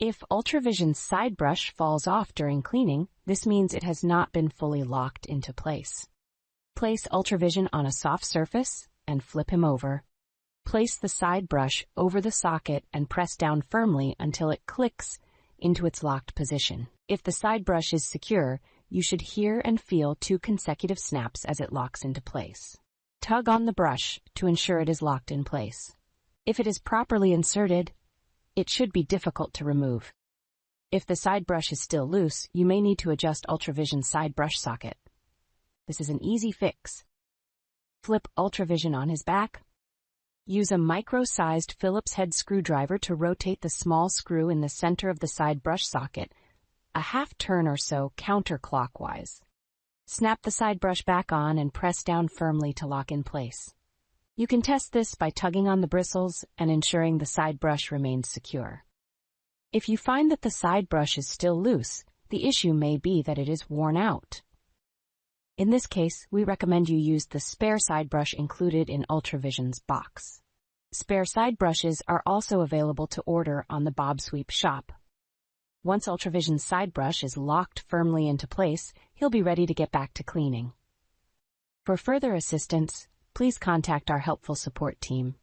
If UltraVision's side brush falls off during cleaning, this means it has not been fully locked into place. Place UltraVision on a soft surface and flip him over. Place the side brush over the socket and press down firmly until it clicks into its locked position. If the side brush is secure, you should hear and feel 2 consecutive snaps as it locks into place. Tug on the brush to ensure it is locked in place. If it is properly inserted, it should be difficult to remove. If the side brush is still loose, you may need to adjust UltraVision's side brush socket. This is an easy fix. Flip UltraVision on his back. Use a micro-sized Phillips head screwdriver to rotate the small screw in the center of the side brush socket, a half turn or so counterclockwise. Snap the side brush back on and press down firmly to lock in place. You can test this by tugging on the bristles and ensuring the side brush remains secure. If you find that the side brush is still loose, the issue may be that it is worn out. In this case, we recommend you use the spare side brush included in UltraVision's box. Spare side brushes are also available to order on the bObsweep shop. Once UltraVision's side brush is locked firmly into place, he'll be ready to get back to cleaning. For further assistance, please contact our helpful support team.